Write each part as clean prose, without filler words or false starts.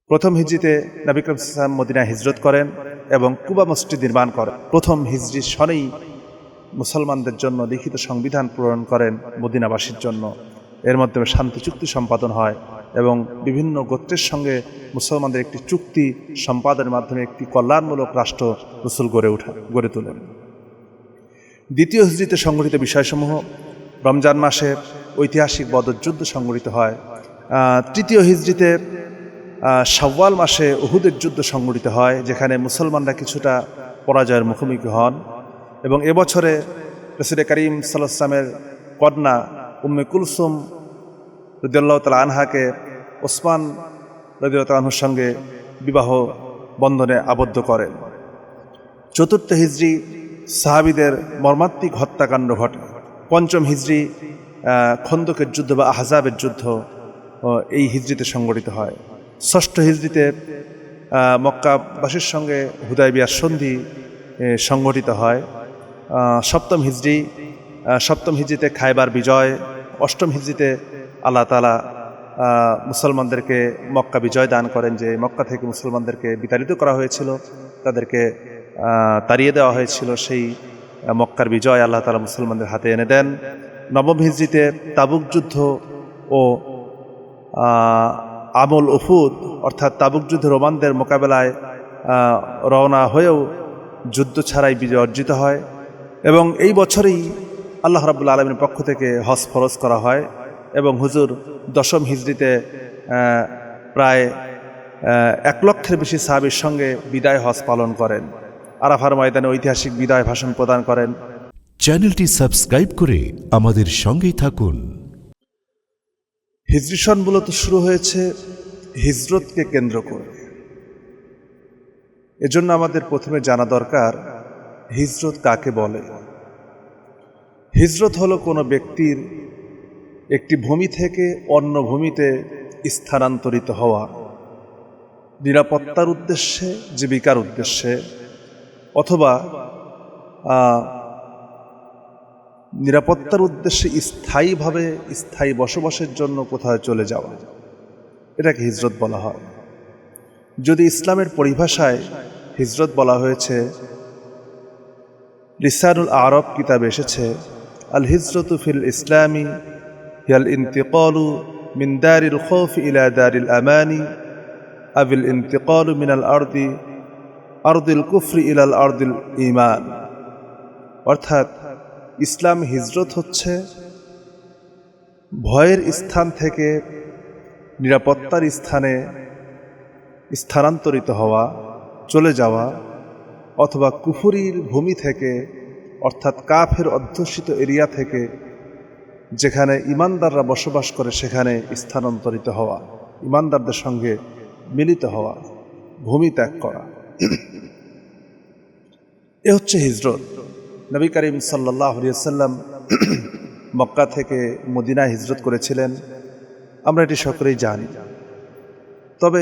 প্রথম হিজরিতে নবী করিম সাল্লাল্লাহু আলাইহি ওয়াসাল্লাম মদিনায় হিজরত করেন এবং কুবা মসজিদ নির্মাণ করেন। প্রথম হিজরির সনেই মুসলমানদের জন্য লিখিত সংবিধান প্রণয়ন করেন মদিনাবাসীর জন্য। এর মাধ্যমে শান্তি চুক্তি সম্পাদন হয় এবং বিভিন্ন গোত্রের সঙ্গে মুসলমানদের একটি চুক্তি সম্পাদনের মাধ্যমে একটি কল্যাণমূলক রাষ্ট্র রাসূল গড়ে তোলেন। দ্বিতীয় হিজরিতে সংঘটিত বিষয়সমূহ: রমজান মাসে ঐতিহাসিক বদর যুদ্ধ সংঘটিত হয়। তৃতীয় হিজরিতে শাওয়াল মাসে উহুদের যুদ্ধ সংঘটিত হয়, যেখানে মুসলমানরা কিছুটা পরাজয়ের মুখোমুখি হন। এবং এবছরে রাসূল করিম সাল্লাল্লাহু আলাইহি ওয়াসাল্লামের কন্যা উম্মে কুলসুম রাদিয়াল্লাহু তাআলা আনহাকে ওসমান রাদিয়াল্লাহু তাআলা আনহুর সঙ্গে বিবাহ বন্ধনে আবদ্ধ করেন। চতুর্থ হিজরি সাহাবীদের মর্মান্তিক হত্যাকাণ্ড ঘটে। পঞ্চম হিজরি খন্দকের যুদ্ধ বা আহজাবের যুদ্ধ এই হিজরিতে সংঘটিত হয়। ষষ্ঠ হিজরিতে মক্কাবাসীর সঙ্গে হুদায়বিয়ার সন্ধি সংঘটিত হয়। সপ্তম হিজরিতে খায়বার বিজয়। অষ্টম হিজরিতে আল্লাহ তাআলা মুসলমানদেরকে মক্কা বিজয় দান করেন, যে মক্কা থেকে মুসলমানদেরকে বিতাড়িত করা হয়েছিল, তাদেরকে তাড়িয়ে দেওয়া হয়েছিল, সেই মক্কার বিজয় আল্লাহ তাআলা মুসলমানদের হাতে এনে দেন। নবম হিজরিতে তাবুক যুদ্ধ ও আমল উহুদ অর্থাৎ তাবুক যুদ্ধে রোমানদের মোকাবেলায় রওনা হয়েও যুদ্ধ ছাড়াই বিজয় অর্জিত হয়। এবং এই বছরেই আল্লাহ রাব্বুল আলামিনের পক্ষ থেকে হজ ফরজ করা হয় এবং হুজুর দশম হিজরিতে প্রায় 1 লক্ষের বেশি সাহাবীর সঙ্গে বিদায় হজ পালন করেন। আরাফার ময়দানে ঐতিহাসিক বিদায় ভাষণ প্রদান করেন। চ্যানেলটি সাবস্ক্রাইব করে আমাদের সঙ্গেই থাকুন। হিজরি সন মূলত শুরু হয়েছে হিজরতকে কেন্দ্র করে। এজন্য আমাদের প্রথমে জানা দরকার হিজরত কাকে বলে। হিজরত হলো কোনো ব্যক্তির একটি ভূমি থেকে অন্য ভূমিতে স্থানান্তরিত হওয়া, নিরাপত্তার উদ্দেশ্যে, জীবিকার উদ্দেশ্যে, অথবা নিরাপত্তার উদ্দেশ্যে স্থায়ী বসবাসের জন্য কোথাও চলে যাওয়া, এটাকে হিজরত বলা হয়। যদি ইসলামের পরিভাষায় হিজরত বলা হয়েছে, লিসানুল আরব কিতাবে এসেছে, আল হিজরতু ফিল ইসলামি হিয়াল ইন্তিকালু মিন দারিল খৌফ ইলা দারিল আমানি আবিল ইন্তিকালু মিনাল আরদিল কুফরি ইলাল আরদিল ঈমান। অর্থাৎ ইসলাম হিজরত হচ্ছে ভয়ের স্থান থেকে নিরাপত্তার স্থানে স্থানান্তরিত হওয়া, চলে যাওয়া, অথবা কুফরির ভূমি থেকে অর্থাৎ কাফের অধ্যুষিত এরিয়া থেকে যেখানে ইমানদাররা বসবাস করে সেখানে স্থানান্তরিত হওয়া, ইমানদারদের সঙ্গে মিলিত হওয়া, ভূমি ত্যাগ করা, এ হচ্ছে হিজরত। নবী করিম সাল্লাল্লাহু আলাইহি ওয়াসাল্লাম মক্কা থেকে মদিনায় হিজরত করেছিলেন, আমরা এটি সকলেই জানি। তবে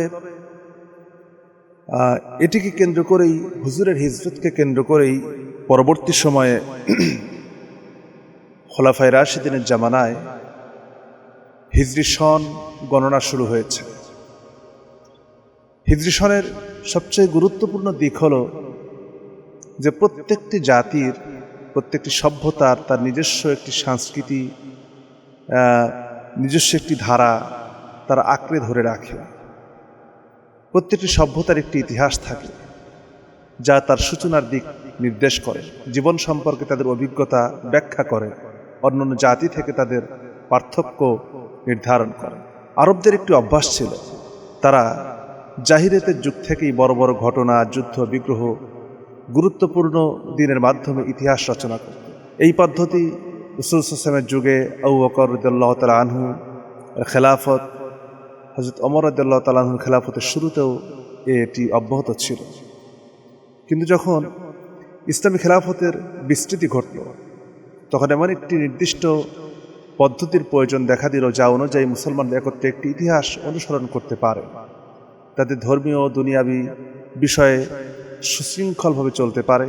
এটিকে কেন্দ্র করেই, হুজুরের হিজরতকে কেন্দ্র করেই পরবর্তী সময়ে খোলাফায়ে রাশিদিনের জামানায় হিজরি সন গণনা শুরু হয়েছে। হিজরি সনের সবচেয়ে গুরুত্বপূর্ণ দিক হল যে প্রত্যেকটি জাতির, প্রত্যেকটি সভ্যতার তার নিজস্ব একটি সংস্কৃতি, নিজস্ব একটি ধারা তারা আঁকড়ে ধরে রাখে। প্রত্যেকটি সভ্যতার একটি ইতিহাস থাকে যা তার সূচনার দিক নির্দেশ করে, জীবন সম্পর্কে তাদের অভিজ্ঞতা ব্যাখ্যা করে, অন্যান্য জাতি থেকে তাদের পার্থক্য নির্ধারণ করে। আরবদের একটি অভ্যাস ছিল, তারা জাহিলিয়াতের যুগ থেকেই বড় বড় ঘটনা, যুদ্ধ, বিগ্রহ, গুরুত্বপূর্ণ দিনের মাধ্যমে ইতিহাস রচনা করত। এই পদ্ধতি রাসূল সাল্লাল্লাহু আলাইহি ওয়াসাল্লামের যুগে আবু বকর রাদিয়াল্লাহু তাআলা আনহু খেলাফত, হযরত ওমর রাদিয়াল্লাহু তাআলা আনহুর খেলাফতের শুরুতেও এটি অব্যাহত ছিল। কিন্তু যখন ইসলামী খেলাফতের বিস্তৃতি ঘটল, তখন এমন একটি নির্দিষ্ট পদ্ধতির প্রয়োজন দেখা দিল যা অনুযায়ী মুসলমানরা একত্রে একটি ইতিহাস অনুসরণ করতে পারে, তাদের ধর্মীয় ও দুনিয়াবী বিষয়ে সুশৃঙ্খলভাবে চলতে পারে।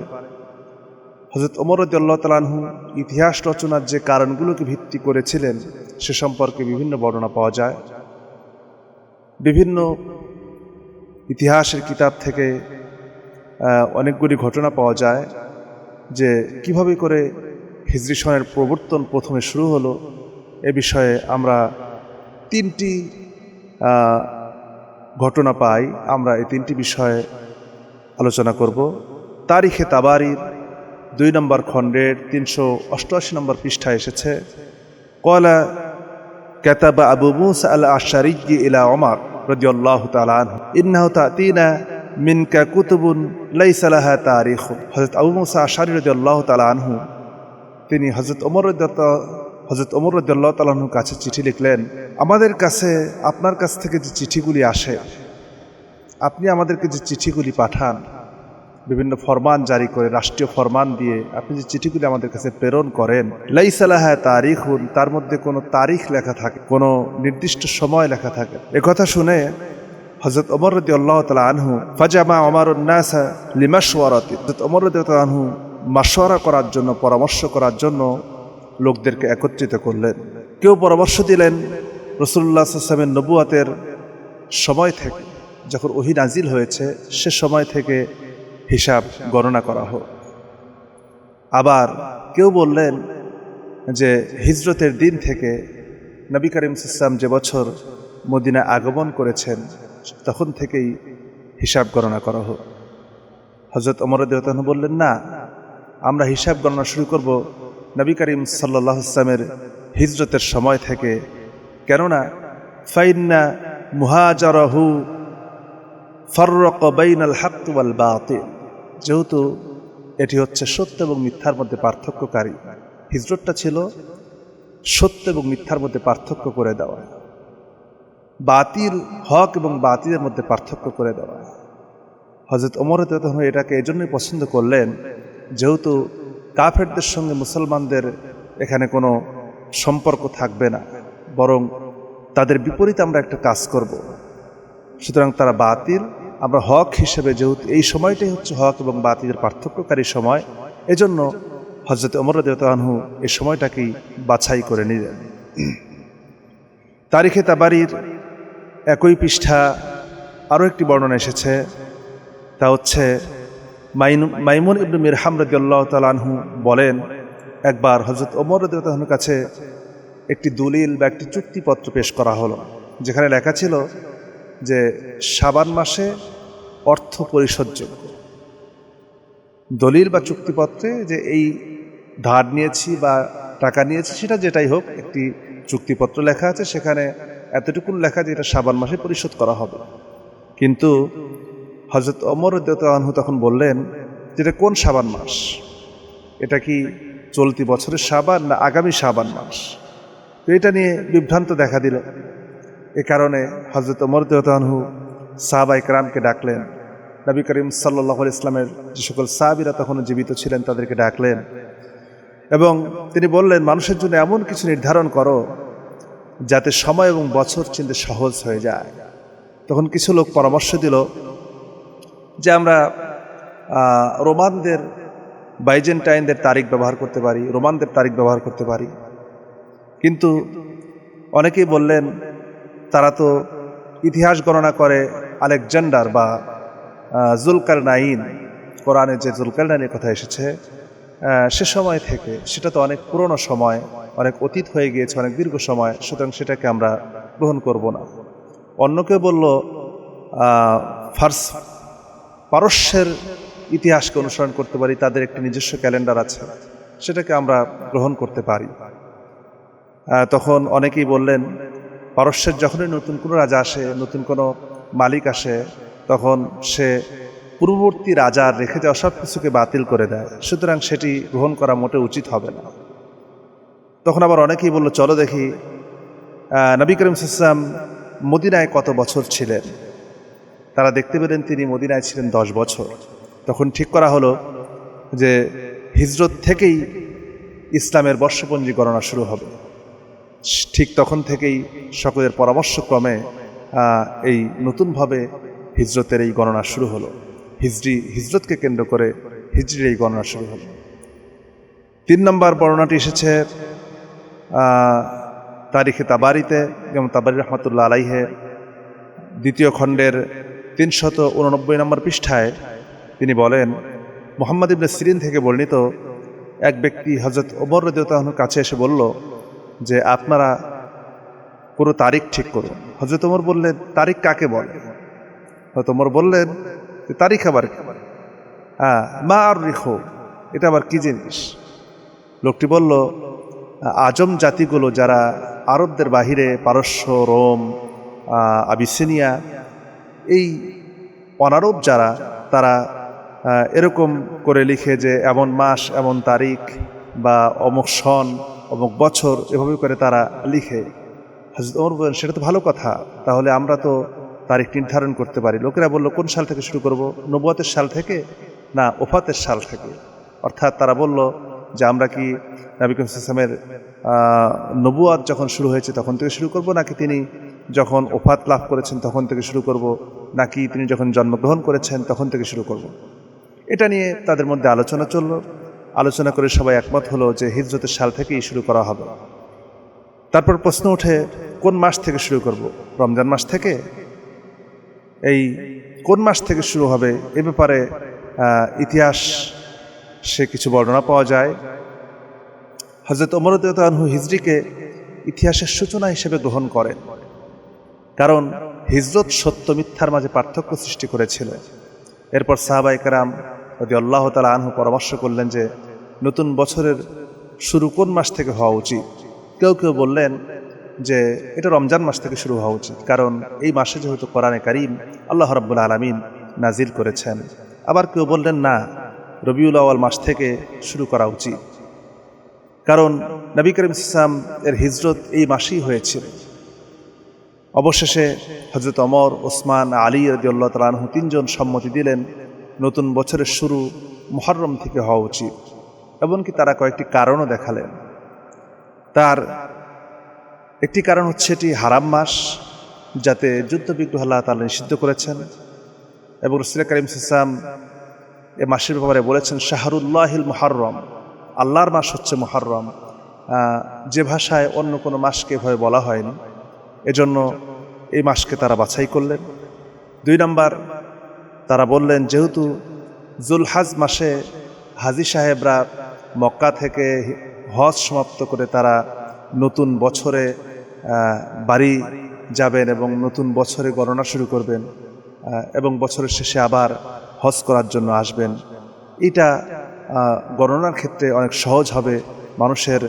হযরত ওমর রাদিয়াল্লাহু তাআলা আনহু ইতিহাস রচনার যে কারণগুলোকে ভিত্তি করেছিলেন সে সম্পর্কে বিভিন্ন বর্ণনা পাওয়া যায়। বিভিন্ন ইতিহাসের কিতাব থেকে অনেকগুলি ঘটনা পাওয়া যায় যে কিভাবে করে হিজরি সনের প্রবর্তন প্রথমে শুরু হলো। এ বিষয়ে আমরা তিনটি ঘটনা পাই। আমরা এই তিনটি বিষয়ে আলোচনা করব। তারিখে তাবারির 2 নম্বর খণ্ডের 388 নম্বর পৃষ্ঠায় এসেছে, ক্বালা কাতাবা আবু মুসা আল আশআরী ইলা ওমর রাদিয়াল্লাহু তাআলা আনহু ইন্নাহু তা'তিনা মিনকা কুতুবুন লাইসা লাহা তারিখ। হযরত আবু মুসা আশআরী রাদিয়াল্লাহু তাআলা আনহু তিনি হযরত ওমর রাদিয়াল্লাহু তাআলা আনহুর কাছে চিঠি লিখলেন, আমাদের কাছে আপনার কাছ থেকে যে চিঠিগুলি আসে, আপনি আমাদেরকে যে চিঠিগুলি পাঠান, বিভিন্ন ফরমান জারি করে, রাষ্ট্রীয় ফরমান দিয়ে আপনি যে চিঠিগুলি আমাদের কাছে প্রেরণ করেন, লাইসা লাহা তারিখুন, তার মধ্যে কোনো তারিখ লেখা থাকে, কোনো নির্দিষ্ট সময় লেখা থাকে। একথা শুনে হযরত ওমর রাদিয়াল্লাহু তাআলা আনহু ফাজামা ওমরুন নাসা লিমাশওয়ারাতি, হযরত ওমর রাদিয়াল্লাহু তাআলা আনহু মাশওয়ারা করার জন্য, পরামর্শ করার জন্য লোকদেরকে একত্রিত করলেন। কেউ পরামর্শ দিলেন রাসূলুল্লাহ সাল্লাল্লাহু আলাইহি ওয়াসাল্লামের নবুয়তের সময় থেকে, যখন ওহী নাজিল হয়েছে সে সময় থেকে হিসাব গণনা করা হোক। আবার কেউ বললেন যে হিজরতের দিন থেকে, নবী করিম সাল্লাল্লাহু আলাইহি ওয়াসাল্লাম যে বছর মদিনা আগমন করেছেন তখন থেকেই হিসাব গণনা করা হোক। হযরত ওমর রাদিয়াল্লাহু আনহু বললেন, না, আমরা হিসাব গণনা শুরু করব নবী করিম সাল্লাল্লাহু আলাইহি ওয়াসাল্লামের হিজরতের সময় থেকে, কেননা ফাইন্না মুহাজারাহু ফাররাকা বাইনাল হক ওয়াল বাতিল, যেহেতু এটি হচ্ছে সত্য এবং মিথ্যার মধ্যে পার্থক্যকারী। হিজরতটা ছিল সত্য এবং মিথ্যার মধ্যে পার্থক্য করে দেওয়া, বাতিল, হক এবং বাতিলের মধ্যে পার্থক্য করে দেওয়া। হযরত ওমর রাদিয়াল্লাহু আনহু এটাকে এজন্যই পছন্দ করলেন, যেহেতু কাফেরদের সঙ্গে মুসলমানদের এখানে কোনো সম্পর্ক থাকবে না, বরং তাদের বিপরীতে আমরা একটা কাজ করব। সুতরাং তারা বাতিল, আমরা হক হিসেবে, যেহেতু এই সময়টাই হচ্ছে হক এবং বাতিলের পার্থক্যকারী সময়, এজন্য হযরত ওমর রাদিয়াল্লাহু আনহু এই সময়টাকেই বাছাই করে নিলেন। তারিখে তাবারির একই পৃষ্ঠা আরও একটি বর্ণনা এসেছে, তা হচ্ছে মাইমুন ইবনে মিরহাম রাদিয়াল্লাহু তাআলা আনহু বলেন, একবার হযরত ওমর রাদিয়াল্লাহু আনহুর কাছে একটি দলিল বা একটি চুক্তিপত্র পেশ করা হলো, যেখানে লেখা ছিল যে শাবান মাসে অর্থ পরিশোধযোগ্য। দলিল বা চুক্তিপত্রে যে এই ধার নিয়েছি বা টাকা নিয়েছি, সেটা যেটাই হোক, একটি চুক্তিপত্র লেখা আছে, সেখানে এতটুকু লেখা যে এটা শাবান মাসে পরিশোধ করা হবে। কিন্তু হযরত ওমর রাদিয়াল্লাহু আনহু তখন বললেন, যেটা কোন শাবান মাস? এটা কি চলতি বছরের শাবান না আগামী শাবান মাস? তো এটা নিয়ে বিভ্রান্ত দেখা দিল। এ কারণে হযরত ওমর রাদিয়াল্লাহু আনহু সাহাবায়ে কেরামকে ডাকলেন। নবী করিম সাল্লাল্লাহু আলাইহি ওয়াসাল্লামের যে সকল সাহাবীরা তখনও জীবিত ছিলেন তাদেরকে ডাকলেন এবং তিনি বললেন, মানুষের জন্য এমন কিছু নির্ধারণ করো যাতে সময় এবং বছর চিনতে সহজ হয়ে যায়। তখন কিছু লোক পরামর্শ দিল যে আমরা রোমানদের, বাইজেন্টাইনদের তারিখ ব্যবহার করতে পারি, রোমানদের তারিখ ব্যবহার করতে পারি। কিন্তু অনেকেই বললেন, তারা তো ইতিহাস গণনা করে আলেকজান্ডার বা জুলকারনাইন, কোরআনে যে জুলকারনাইনের কথা এসেছে সে সময় থেকে, সেটা তো অনেক পুরনো সময়, অনেক অতীত হয়ে গিয়েছে, অনেক দীর্ঘ সময়, সুতরাং সেটাকে আমরা গ্রহণ করব না। অন্য কেউ বলল পারস্যের ইতিহাসকে অনুসরণ করতে পারি, তাদের একটি নিজস্ব ক্যালেন্ডার আছে, সেটাকে আমরা গ্রহণ করতে পারি। তখন অনেকেই বললেন, পারস্যের যখনই নতুন কোনো রাজা আসে, নতুন কোনো মালিক আসে, তখন সে পূর্ববর্তী রাজার রেখে যাওয়া সব কিছুকে বাতিল করে দেয়, সুতরাং সেটি গ্রহণ করা মোটে উচিত হবে না। তখন আবার অনেকেই বলল, চলো দেখি নবী করিম সাল্লাল্লাহু আলাইহি ওয়াসাল্লাম মদিনায় কত বছর ছিলেন। তারা দেখতে পেলেন তিনি মদিনায় ছিলেন 10 বছর। তখন ঠিক করা হলো যে হিজরত থেকেই ইসলামের বর্ষপঞ্জি গণনা শুরু হবে। ঠিক তখন থেকেই সকলের পরামর্শক্রমে এই নতুনভাবে হিজরতের এই গণনা শুরু হলো। হিজরতকে কেন্দ্র করে হিজরির এই গণনা শুরু হলো। 3 নম্বর বর্ণনাটি এসেছে তারিখে তাবারিতে, যেমন তাবারি রহমাতুল্লাহ আলাইহে 2য় খণ্ডের 389 নম্বর পৃষ্ঠায় তিনি বলেন, মুহাম্মদ ইবনে সিরিন থেকে বর্ণিত এক ব্যক্তি হযরত ওমর রাদিয়াল্লাহু আনহুর কাছে এসে বলল যে আপনারা পুরো তারিখ ঠিক করুন। হযরত ওমর বললেন, তারিখ কাকে বলে? হযরত ওমর বললেন, তারিখ আবার কি? মা আর রিখো, এটা আবার কি জিনিস? লোকটি বলল, আজম জাতিগুলো যারা আরবদের বাহিরে, পারস্য, রোম, আবিসিনিয়া, এই অনারব যারা, তারা এরকম করে লিখে যে এমন মাস, এমন তারিখ, বা অমুক সন, অমুক বছর, এভাবে করে তারা লিখে। হযরত ওমর বলেন, সেটা তো ভালো কথা, তাহলে আমরা তো তারিখ নির্ধারণ করতে পারি। লোকেরা বলল, কোন সাল থেকে শুরু করব? নবুয়তের সাল থেকে না ওফাতের সাল থেকে? অর্থাৎ তারা বলল যে আমরা কি নবী করিম সাল্লাল্লাহু আলাইহি ওয়াসাল্লামের নবুয়ত যখন শুরু হয়েছে তখন থেকে শুরু করব, নাকি তিনি যখন ওফাত লাভ করেছেন তখন থেকে শুরু করব, নাকি তিনি যখন জন্মগ্রহণ করেছেন তখন থেকে শুরু করব? এটা নিয়ে তাদের মধ্যে আলোচনা চলল। আলোচনা করে সবাই একমত হলো যে হিজরতের সাল থেকেই শুরু করা হবে। তারপর প্রশ্ন ওঠে, কোন মাস থেকে শুরু করব? রমজান মাস থেকে? এই কোন মাস থেকে শুরু হবে এ ব্যাপারে ইতিহাস সে কিছু বর্ণনা পাওয়া যায়। হযরত ওমর রাদিয়াল্লাহু আনহু হিজরিকে ইতিহাসের সূচনা হিসেবে গ্রহণ করেন, কারণ হিজরত সত্য মিথ্যার মাঝে পার্থক্য সৃষ্টি করেছিল। এরপর সাহাবায়ে কেরাম রাদিয়াল্লাহু তাআলা আনহু পরামর্শ করলেন যে নতুন বছরের শুরু কোন মাস থেকে হওয়া উচিত। কেউ কেউ বললেন যে এটা রমজান মাস থেকে শুরু হওয়া উচিত, কারণ এই মাসে যেহেতু কোরআনে কারীম আল্লাহ রাব্বুল আলামিন নাজিল করেছেন। আবার কেউ বললেন না, রবিউল আউয়াল মাস থেকে শুরু করা উচিত, কারণ নবী করিম সাল্লাল্লাহু আলাইহি ওয়াসাল্লাম এর হিজরত এই মাসেই হয়েছিল। অবশেষে হযরত ওমর, ওসমান, আলী রাদিয়াল্লাহু তাআলা আনহু তিনজন সম্মতি দিলেন নতুন বছরের শুরু মুহররম থেকে হওয়া উচিত। এমনকি তারা কয়েকটি কারণও দেখালেন। তার একটি কারণ হচ্ছে এটি হারাম মাস, যাতে যুদ্ধবিগ্রহ আল্লাহ তাআলা নিষিদ্ধ করেছেন, এবং রাসূল কারীম সাল্লাল্লাহু আলাইহি ওয়াসাল্লাম এ মাসের ব্যাপারে বলেছেন শাহরুল্লাহিল মুহররম, আল্লাহর মাস হচ্ছে মুহররম, যে ভাষায় অন্য কোনো মাসকে এভাবে বলা হয়নি। এজন্য এই মাসকে তারা বাছাই করলেন। 2 নম্বর, তারা বললেন যেহেতু জুলহাজ মাসে হাজি সাহেবরা মক্কা থেকে হজ সমাপ্ত করে তারা নতুন বছরে বাড়ি যাবেন এবং নতুন বছরে গণনা শুরু করবেন, এবং বছরের শেষে আবার হজ করার জন্য আসবেন, এটা গণনার ক্ষেত্রে অনেক সহজ হবে, মানুষের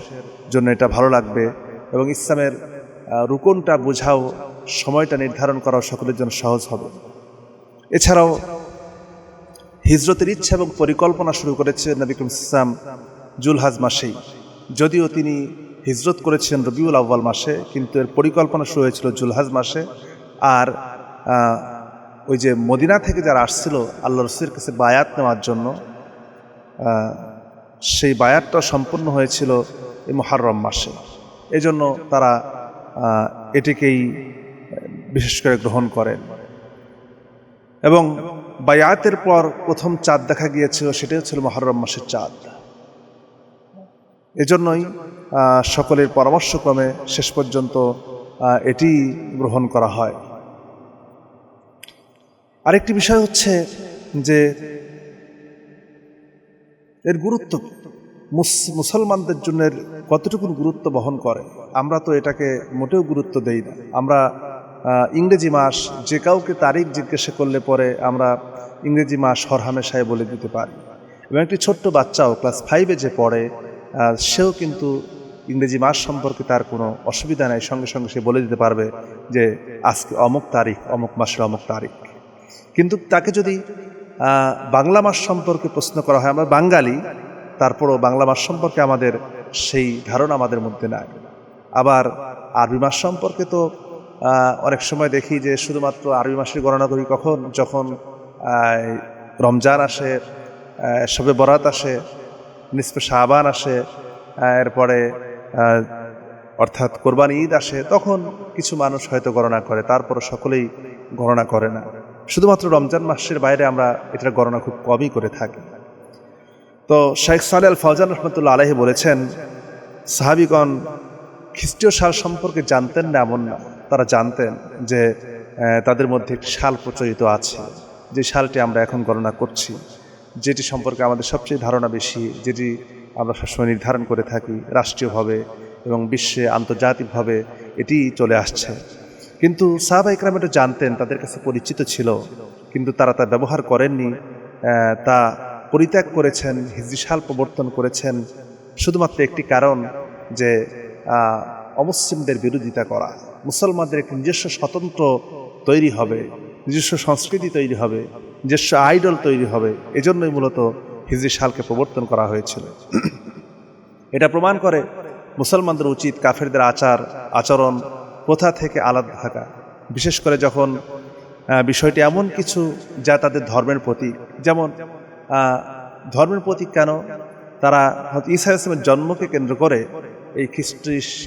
জন্য এটা ভালো লাগবে, এবং ইসলামের রুকনটা বোঝাও, সময়টা নির্ধারণ করাও সকলের জন্য সহজ হবে। এছাড়াও হিজরতের ইচ্ছা এবং পরিকল্পনা শুরু করেছে নবী করিম সাল্লাল্লাহু আলাইহি ওয়াসাল্লাম জুলহাজ মাসেই। যদিও তিনি হিজরত করেছেন রবিউল আউয়াল মাসে, কিন্তু এর পরিকল্পনা শুরু হয়েছিল জুলহাজ মাসে। আর ওই যে মদিনা থেকে যারা আসছিল আল্লাহ রাসূলের কাছে বায়াত নেওয়ার জন্য, সেই বায়াতটা সম্পন্ন হয়েছিল এই মুহররম মাসে। এজন্য তারা এটিকেই বিশেষ করে গ্রহণ করেন। এবং বায়াতের পর প্রথম চাঁদ দেখা গিয়েছিল, সেটাই ছিল মুহররম মাসের চাঁদ। এজন্যই সকলের পরামর্শক্রমে শেষ পর্যন্ত এটি গ্রহণ করা হয়। আরেকটি বিষয় হচ্ছে যে এর গুরুত্ব মুসলমানদের জন্য কতটুকু গুরুত্ব বহন করে। আমরা তো এটাকে মোটেও গুরুত্ব দেই না। আমরা ইংরেজি মাস, যে কাউকে তারিখ জিজ্ঞাসা করলে পরে আমরা ইংরেজি মাস হরহামেশায় বলে দিতে পারি, এবং একটি ছোট্ট বাচ্চাও ক্লাস 5-এ যে পড়ে, সেও কিন্তু ইংরেজি মাস সম্পর্কে তার কোনো অসুবিধা নাই, সঙ্গে সঙ্গে সে বলে দিতে পারবে যে আজকে অমুক তারিখ, অমুক মাসের অমুক তারিখ। কিন্তু তাকে যদি বাংলা মাস সম্পর্কে প্রশ্ন করা হয়, আমরা বাঙালি, তারপরও বাংলা মাস সম্পর্কে আমাদের সেই ধারণা আমাদের মধ্যে নাই। আবার আরবি মাস সম্পর্কে তো অনেক সময় দেখি যে শুধুমাত্র আরবি মাসের গণনা করি কখন, যখন রমজান আসে, শবে বরাত আসে, নিসফে শাবান আসে, এরপরে অর্থাৎ কোরবানি ঈদ আসে, তখন কিছু মানুষ হয়তো গণনা করে, তারপর সকলেই গণনা করে না। শুধুমাত্র রমজান মাসের বাইরে আমরা এটার গণনা খুব কমই করে থাকি। তো শেখ সালেহ আল ফাওজান রহমতুল্লাহ আলাইহি বলেছেন, সাহাবীগণ খ্রিস্টীয় সাল সম্পর্কে জানতেন না এমন না, তারা জানতেন যে তাদের মধ্যে একটি সাল প্রচলিত আছে, যে সালটি আমরা এখন গণনা করছি, যেটি সম্পর্কে আমাদের সবচেয়ে ধারণা বেশি, যেটি আমরা সবসময় নির্ধারণ করে থাকি রাষ্ট্রীয়ভাবে এবং বিশ্বে আন্তর্জাতিকভাবে এটি চলে আসছে। কিন্তু সাহাবা ইকরাম এটা জানতেন, তাদের কাছে পরিচিত ছিল, কিন্তু তারা তা ব্যবহার করেননি, তা পরিত্যাগ করেছেন, হিজরি সাল প্রবর্তন করেছেন শুধুমাত্র একটি কারণ, যে অমুসলিমদের বিরোধিতা করা। মুসলমানদের একটি নিজস্ব স্বতন্ত্র তৈরি হবে, নিজস্ব সংস্কৃতি তৈরি হবে, নিজস্ব আইডল তৈরি হবে, এজন্যই মূলত হিজরি সালকে প্রবর্তন করা হয়েছিল। এটা প্রমাণ করে মুসলমানদের উচিত কাফেরদের আচরণ প্রথা থেকে আলাদা থাকা, বিশেষ করে যখন বিষয়টি এমন কিছু যা তাদের ধর্মের প্রতীক। যেমন ধর্মের প্রতীক কেন, তারা ঈসা আলাইহিস সালামের জন্মকে কেন্দ্র করে এই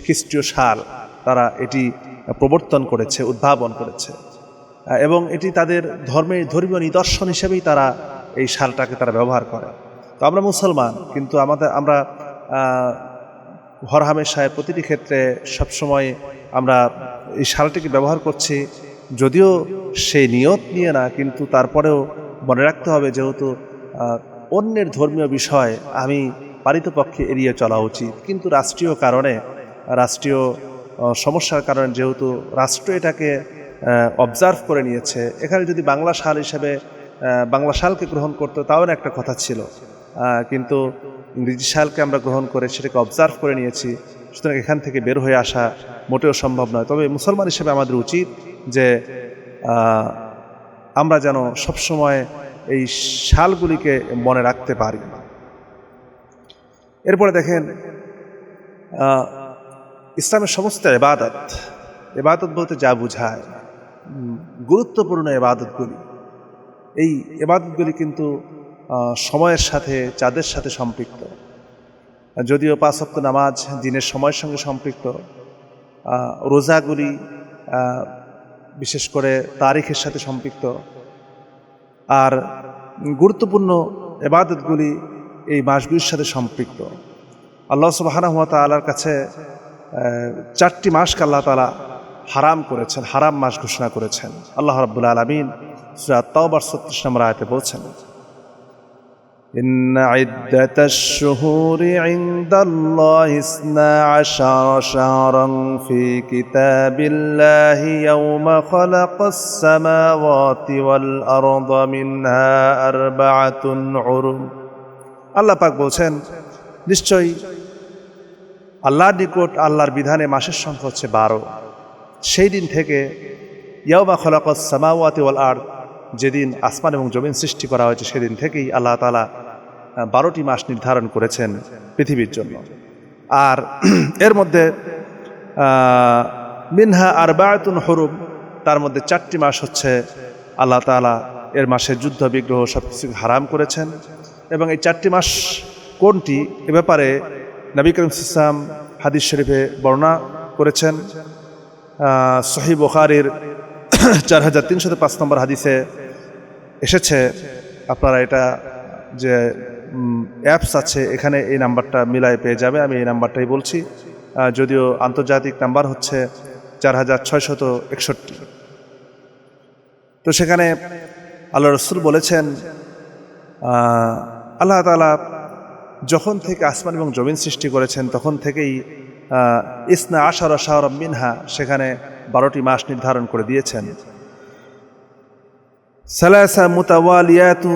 খ্রিস্টীয় সাল তারা এটি প্রবর্তন করেছে, উদ্ভাবন করেছে, এবং এটি তাদের ধর্মীয় নিদর্শন হিসেবেই তারা এই সালটাকে তারা ব্যবহার করে। তো আমরা মুসলমান, কিন্তু আমরা হরহামেশায় প্রতিটি ক্ষেত্রে সবসময় আমরা এই সালটিকে ব্যবহার করছি, যদিও সেই নিয়ত নিয়ে না, কিন্তু তারপরেও মনে রাখতে হবে যেহেতু অন্যের ধর্মীয় বিষয় আমি পারিতপক্ষে এড়িয়ে চলা উচিত, কিন্তু রাষ্ট্রীয় কারণে, রাষ্ট্রীয় সমস্যার কারণে যেহেতু রাষ্ট্র এটাকে অবজার্ভ করে নিয়েছে, এখানে যদি বাংলা সাল হিসেবে বাংলা সালকে গ্রহণ করতো তাও একটা কথা ছিল, কিন্তু ইংরেজি সালকে আমরা গ্রহণ করে সেটাকে অবজার্ভ করে নিয়েছি, সুতরাং এখান থেকে বের হয়ে আসা মোটেও সম্ভব নয়। তবে মুসলমান হিসেবে আমাদের উচিত যে আমরা যেন সবসময় এই সালগুলিকে মনে রাখতে পারি। এরপরে দেখেন, ইসলামের সমস্ত এবাদত বলতে যা বোঝায়, গুরুত্বপূর্ণ এবাদতগুলি, এই এবাদতগুলি কিন্তু সময়ের সাথে, চাঁদের সাথে সম্পৃক্ত। যদিও 5 ওয়াক্ত নামাজ দিনের সময়ের সঙ্গে সম্পৃক্ত, রোজাগুলি বিশেষ করে তারিখের সাথে সম্পৃক্ত, আর গুরুত্বপূর্ণ এবাদতগুলি এই মাসগুলির সাথে সম্পৃক্ত। আল্লাহ সুবহানাহু ওয়া তাআলার কাছে 4টি মাসকে আল্লাহ তাআলা হারাম করেছেন, হারাম মাস ঘোষণা করেছেন। আল্লাহ রাব্বুল আলামিন সূরা তাওবার 36 নম্বর আয়াতে বলছেন, ইন্না ইদ্দাতাশ শুহুরি ইনদাল্লাহি 12 শাহরান ফি কিতাবিল্লাহি ইয়াওমা খালাকাস সামাওয়াতি ওয়াল আরদা মিনহা আরবাআতুন হুরুম। আল্লাহ পাক বলছেন, নিশ্চয়ই আল্লাহর নিকট আল্লাহর বিধানে মাসের সংখ্যা হচ্ছে 12। সেই দিন থেকে ইয়াওমা খালাকাস সামাওয়াতি ওয়াল আরদ, যেদিন আসমান এবং জমিন সৃষ্টি করা হয়েছে সেদিন থেকেই আল্লাহ তাআলা 12টি মাস নির্ধারণ করেছেন পৃথিবীর জন্য। আর এর মধ্যে মিনহা আরবাআতুন হুরুম, তার মধ্যে 4টি মাস হচ্ছে আল্লাহ তাআলা এর মাসে যুদ্ধ বিগ্রহ সব কিছু হারাম করেছেন। এবং এই 4টি মাস কোনটি, এ ব্যাপারে নবী করিম সাল্লাল্লাহু আলাইহি ওয়াসাল্লাম হাদিস শরীফে বর্ণনা করেছেন। সহিহ বুখারীর 4305 নম্বর হাদিসে এসেছে, আপনারা এটা যে অ্যাপস আছে এখানে এই নাম্বারটা মিলায় পেয়ে যাবে, আমি এই নাম্বারটাই বলছি, যদিও আন্তর্জাতিক নাম্বার হচ্ছে 4661। তো সেখানে আল্লাহ রাসূল বলেছেন, আল্লাহ তাআলা যখন থেকে আসমান এবং জমিন সৃষ্টি করেছেন তখন থেকেই 12 শাহরাম মিনহা, সেখানে 12টি মাস নির্ধারণ করে দিয়েছেন। সালাসা মুতাওয়ালিয়াতু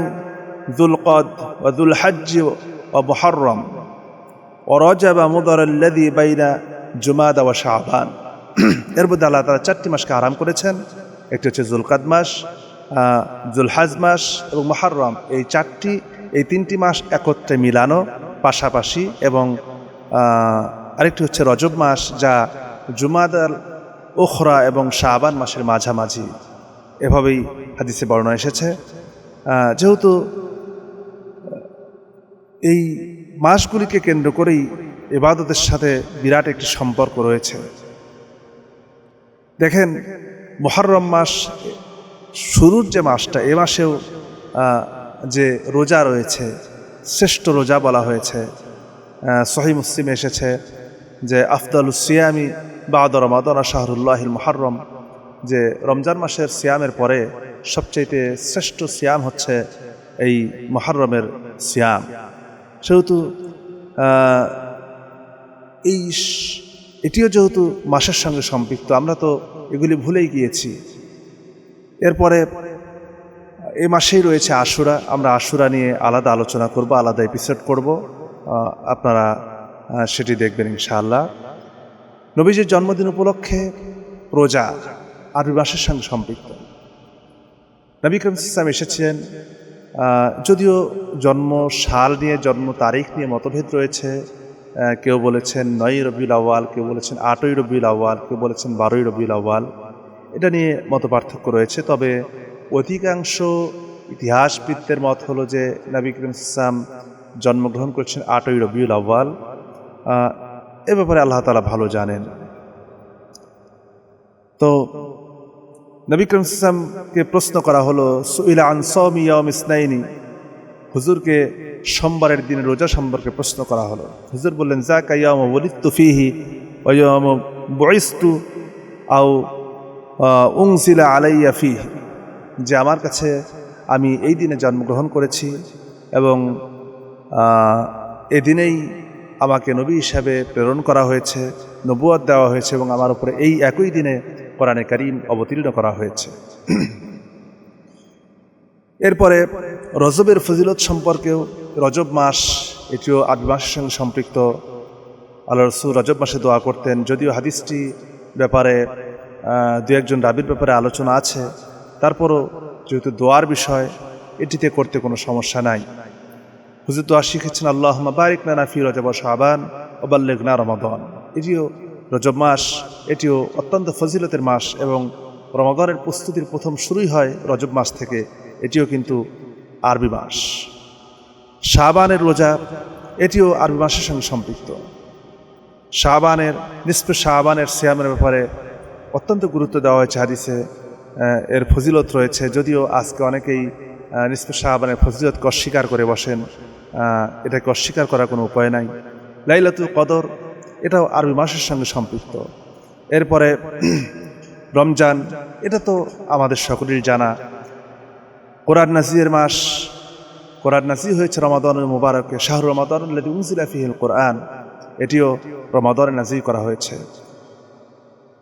যুলকদ ওয়া যুলহজ্জ ওয়া মুহররম ওয়া রজব মুদর আল্লাযী বাইনা জুমাদা ওয়া শাবান। এর মধ্যে আল্লাহ তাআলা 4টি মাসকে আরাম করেছেন। একটি হচ্ছে যুলকদ মাস, যুলহজ মাস এবং মুহররম। এই 3টি মাস একত্রে মিলানো পাশাপাশি, এবং আরেকটি হচ্ছে রজব মাস, যা জুমাদাল উখরা এবং শাবান মাসের মাঝামাঝি। এভাবেই হাদিসে বর্ণনা এসেছে। যেহেতু এই মাসগুলিকে কেন্দ্র করেই ইবাদতের সাথে বিরাট একটি সম্পর্ক রয়েছে। দেখেন, মুহররম মাস শুরুর যে মাসটা, এ মাসেও যে রোজা রয়েছে, শ্রেষ্ঠ রোজা বলা হয়েছে। সহিহ মুসলিমে এসেছে যে আফদালুস সিয়ামি বা'দা রমাদান শাহরুল্লাহিল মুহররম, যে রমজান মাসের সিয়ামের পরে সবচাইতে শ্রেষ্ঠ সিয়াম হচ্ছে এই মুহররমের সিয়াম। সেহেতু এটিও যেহেতু মাসের সঙ্গে সম্পৃক্ত, আমরা তো এগুলি ভুলেই গিয়েছি। এরপরে এই মাসেই রয়েছে আশুরা। আমরা আশুরা নিয়ে আলাদা আলোচনা করব, আলাদা এপিসোড করব, আপনারা সেটি দেখবেন ইনশাআল্লাহ। নবীজির জন্মদিন উপলক্ষে রোজা আরবি মাসের সঙ্গে সম্পৃক্ত। নবী করিম সাল্লাল্লাহু আলাইহি ওয়াসাল্লাম এসেছিলেন, যদিও জন্ম সাল নিয়ে, জন্ম তারিখ নিয়ে মতভেদ রয়েছে। কেউ বলেছেন 9ই রবিউল আউয়াল, কেউ বলেছেন 8ই রবিউল আউয়াল, কেউ বলেছেন 12ই রবিউল আউয়াল। এটা নিয়ে মত পার্থক্য রয়েছে। তবে অধিকাংশ ইতিহাসবিদদের মত হলো যে নবী করিম সাল্লাল্লাহু আলাইহি ওয়াসাল্লাম জন্মগ্রহণ করেছেন 8ই রবিউল আউয়াল। এ ব্যাপারে আল্লাহ তাআলা ভালো জানেন। তো নবী করিম সাল্লাল্লাহু আলাইহি ওয়াসাল্লামকে প্রশ্ন করা হলো, সুইলা আন সাওমি ইয়াউম ইসনাইনি, হুজুরকে সোমবারের দিনে রোজা সম্পর্কে প্রশ্ন করা হলো। হুজুর বললেন, যাকা ইয়াউমু ওয়ালিদতু ফীহি ওয়া ইয়াউমু বুইসতু আও উনজিলা আলাইয়া ফীহি, যে আমার কাছে আমি এই দিনে জন্মগ্রহণ করেছি এবং এদিনেই আমাকে নবী হিসাবে প্রেরণ করা হয়েছে, নবুয়ত দেওয়া হয়েছে এবং আমার উপরে এই একই দিনে কোরআনে কারীম অবতীর্ণ করা হয়েছে। এরপরে রজবের ফজিলত সম্পর্কেও, রজব মাস এটিও আরবি মাসের সঙ্গে সম্পৃক্ত। আল্লাহ রাসূল রজব মাসে দোয়া করতেন, যদিও হাদিসটি ব্যাপারে দু একজন রাবীর ব্যাপারে আলোচনা আছে, তারপরও যেহেতু দোয়ার বিষয়, এটিতে করতে কোনো সমস্যা নাই। হুজুর দোয়া শিখেছেন, আল্লাহুম্মা বারিক লানা ফি রজব ওয়া শাবান ওয়া বাল্লিগনা রমাদান। এটিও রজব মাস, এটিও অত্যন্ত ফজিলতের মাস এবং রমাদানের প্রস্তুতির প্রথম শুরুই হয় রজব মাস থেকে। এটিও কিন্তু আরবি মাস। শাবানের রোজা, এটিও আরবি মাসের সঙ্গে সম্পৃক্ত। শাবানের নিসফে শাবানের সিয়ামের ব্যাপারে অত্যন্ত গুরুত্ব দেওয়া হয়েছে হাদিসে, এর ফজিলত রয়েছে। যদিও আজকে অনেকেই নিসফে শাবানের ফজিলতকে অস্বীকার করে বসেন, এটাকে অস্বীকার করার কোনো উপায় নাই। লাইলাতুল কদর, এটাও আরবি মাসের সঙ্গে সম্পৃক্ত। এরপরে রমজান, এটা তো আমাদের সকলেরই জানা। কোরআন নাজিলের মাস, কোরআন নাজিল হয়েছে রমাদানুল মুবারকে, শাহরু রমাদানুল্লাযী উনজিলা ফীহিল কোরআন, এটিও রমাদানে নাজিল করা হয়েছে।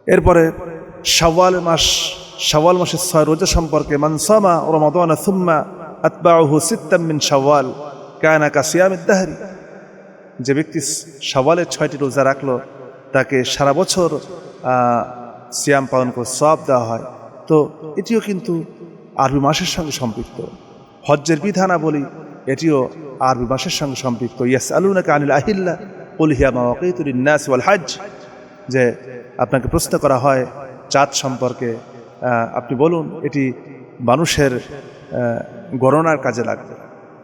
এরপরে শাওয়াল মাস, শাওয়াল মাসের 6 রোজা সম্পর্কে, মান সামা রমাদানা সুম্মা আতবাউহু সিত্তাম মিন শাওয়াল কানা কাসিয়ামিদ দাহরি, যে ব্যক্তি শাওয়ালের 6টি রোজা রাখলো তাকে সারা বছর সিয়াম পালন করে সওয়াব দেওয়া হয়। তো এটিও কিন্তু আরবি মাসের সঙ্গে সম্পৃক্ত। হজ্জের বিধানাবলী, এটিও আরবি মাসের সঙ্গে সম্পৃক্ত। ইয়াসআলুনাকা আনিল আহিল্লা কুল হিয়া মাওয়াকিতু লিন-নাস ওয়াল হজ, যে আপনাকে প্রশ্ন করা হয় চাঁদ সম্পর্কে, আপনি বলুন এটি মানুষের গণনার কাজে লাগবে।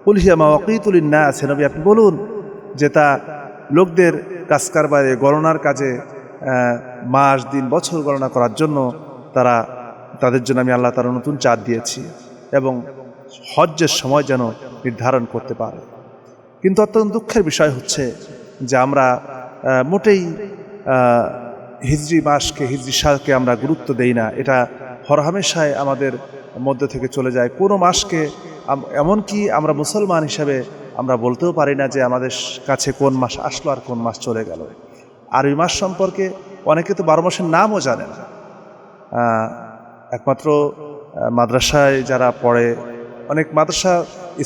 কুল হিয়া মাওয়াকিতু লিন-নাস, নবী আপনি বলুন যে তা লোকদের কাজ কারবারে, গণনার কাজে, মাস দিন বছর গণনা করার জন্য তাদের জন্য আমি আল্লাহ তাআলা নতুন চাঁদ দিয়েছি এবং হজ্জের সময় যেন নির্ধারণ করতে পারে। কিন্তু অত্যন্ত দুঃখের বিষয় হচ্ছে যে আমরা মোটেই হিজরি মাসকে, হিজরি সালকে আমরা গুরুত্ব দেই না। এটা হরহামেশায় আমাদের মধ্য থেকে চলে যায়। কোনো মাসকে, এমনকি আমরা মুসলমান হিসাবে আমরা বলতেও পারি না যে আমাদের কাছে কোন মাস আসলো আর কোন মাস চলে গেল। আরবি মাস সম্পর্কে অনেকে তো 12 মাসের নামও জানে না। একমাত্র মাদ্রাসায় যারা পড়ে, অনেক মাদ্রাসা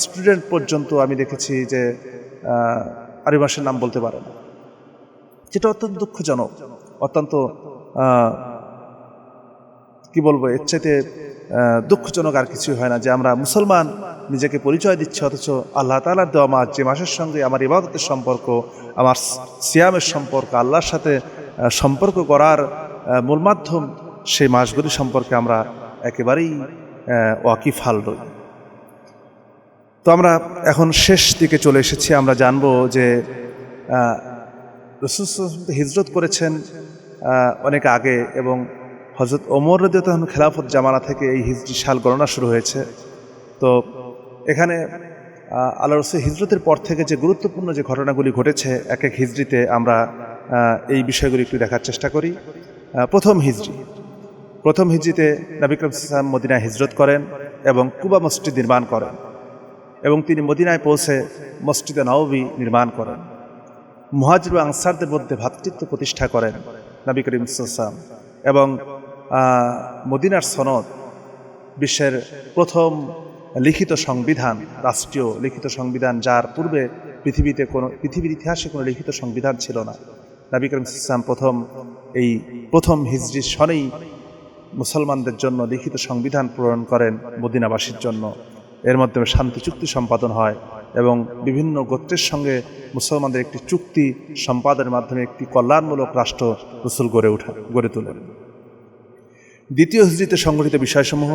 স্টুডেন্ট পর্যন্ত আমি দেখেছি যে আরবি মাসের নাম বলতে পারে না, যেটা অত্যন্ত দুঃখজনক। অত্যন্ত কি বলবো, এর চাইতে দুঃখজনক আর কিছুই হয় না যে আমরা মুসলমান নিজেকে পরিচয় দিচ্ছি, অথচ আল্লাহ তাআলার দেওয়া মাস, যে মাসের সঙ্গে আমার ইবাদতের সম্পর্ক, আমার সিয়ামের সম্পর্ক, আল্লাহর সাথে সম্পর্ক করার মূল মাধ্যম, সেই মাসগুলি সম্পর্কে আমরা একেবারেই ওয়াকিফাল নই। তো আমরা এখন শেষ দিকে চলে এসেছি। আমরা জানব যে রাসূল সাল্লাল্লাহু আলাইহি ওয়াসাল্লাম হিজরত করেছেন অনেক আগে এবং হযরত ওমর রাদিয়াল্লাহু আনহু খেলাফত জামানা থেকে এই হিজরি সাল গণনা শুরু হয়েছে। তো এখানে আল্লাহ রাসূল হিজরতের পর থেকে যে গুরুত্বপূর্ণ যে ঘটনাগুলি ঘটেছে এক এক হিজরিতে, আমরা এই বিষয়গুলি একটু দেখার চেষ্টা করি। প্রথম হিজরি, প্রথম হিজরিতে নবী করিম সাল্লাল্লাহু আলাইহি ওয়াসাল্লাম মদিনায় হিজরত করেন এবং কুবা মসজিদ নির্মাণ করেন এবং তিনি মদিনায় পৌঁছে মসজিদে নববী নির্মাণ করেন। মুহাজির ও আনসারদের মধ্যে ভ্রাতৃত্ব প্রতিষ্ঠা করেন নবী করিম সাল্লাল্লাহু আলাইহি ওয়াসাল্লাম এবং মদিনার সনদ বিশ্বের প্রথম লিখিত সংবিধান, রাষ্ট্রীয় লিখিত সংবিধান, যার পূর্বে পৃথিবীর ইতিহাসে কোনো লিখিত সংবিধান ছিল না। নবী করিম সাল্লাল্লাহু আলাইহি ওয়াসাল্লাম প্রথম হিজরির সনেই মুসলমানদের জন্য লিখিত সংবিধান প্রণয়ন করেন মদিনাবাসীর জন্য। এর মাধ্যমে শান্তি চুক্তি সম্পাদন হয় এবং বিভিন্ন গোত্রের সঙ্গে মুসলমানদের একটি চুক্তি সম্পাদনের মাধ্যমে একটি কল্যাণমূলক রাষ্ট্র রাসূল গড়ে তোলেন। দ্বিতীয় হিজরিতে সংঘটিত বিষয়সমূহ: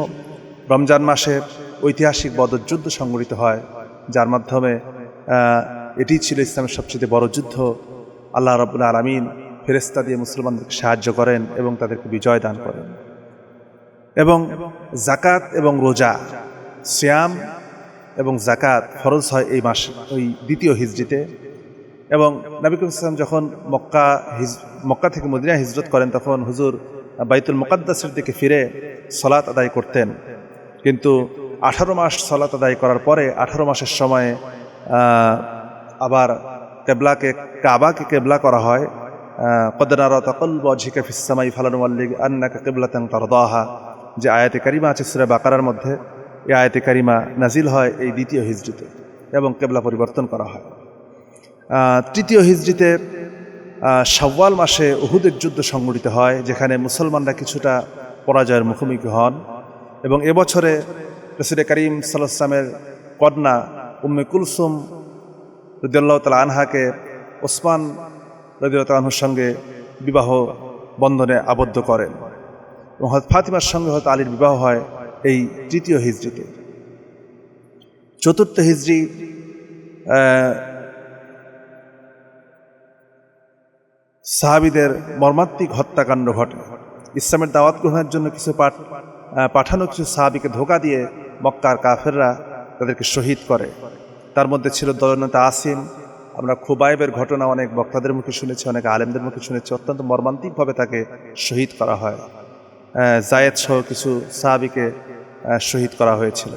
রমজান মাসে ঐতিহাসিক বদর যুদ্ধ সংঘটিত হয়, যার মাধ্যমে এটি ছিল ইসলামের সবচেয়ে বড় যুদ্ধ। আল্লাহ রাব্বুল আলামিন ফেরেশতা দিয়ে মুসলমানদেরকে সাহায্য করেন এবং তাদেরকে বিজয় দান করেন। এবং যাকাত এবং রোজা, সিয়াম এবং যাকাত ফরজ হয় এই মাসে, ওই দ্বিতীয় হিজরিতে। এবং নবী করিম সাল্লাল্লাহু আলাইহি ওয়াসাল্লাম যখন মক্কা থেকে মদিনা হিজরত করেন তখন হুজুর বাইতুল মুকাদ্দাসের দিকে ফিরে সালাত আদায় করতেন, কিন্তু 18 মাস সালাত আদায় করার পরে 18 মাসের সময়ে আবার কাবাকে কেবলা করা হয়। قد نرى تقلب وجهك في السماء فلنولينك قبلة ترضاها, যে আয়াতে কারিমা আছে সূরা বাকারার মধ্যে। এই আয়াতে কারিমা নাজিল হয় এই দ্বিতীয় হিজরিতে এবং কেবলা পরিবর্তন করা হয়। তৃতীয় হিজরিতে শাওয়াল মাসে উহুদের যুদ্ধ সংঘটিত হয়, যেখানে মুসলমানরা কিছুটা পরাজয়ের মুখোমুখি হন। এবং এবছরে রাসূল করিম সাল্লাল্লাহু আলাইহি ওয়াসাল্লামের কন্যা উম্মে কুলসুম রাদিয়াল্লাহু তাআলা আনহাকে ওসমান রাদিয়াল্লাহু তাআলা আনহুর সঙ্গে বিবাহ বন্ধনে আবদ্ধ করেন এবং হযরত ফাতিমার সঙ্গে হযরত আলীর বিবাহ হয় এই তৃতীয় হিজরিতে। চতুর্থ হিজরি সাহাবীদের মর্মান্তিক হত্যাকাণ্ড ঘটে। ইসলামের দাওয়াত গ্রহণের জন্য পাঠানো কিছু সাহাবীকে ধোঁকা দিয়ে মক্কার কাফেররা তাদেরকে শহীদ করে। তার মধ্যে ছিল দলনেতা আসিম। আমরা খুবাইবের ঘটনা অনেক বক্তাদের মুখে শুনেছি, অনেক আলেমদের মুখে শুনেছি। অত্যন্ত মর্মান্তিকভাবে তাকে শহীদ করা হয়। জায়েদ সহ কিছু সাহাবীকে শহীদ করা হয়েছিল।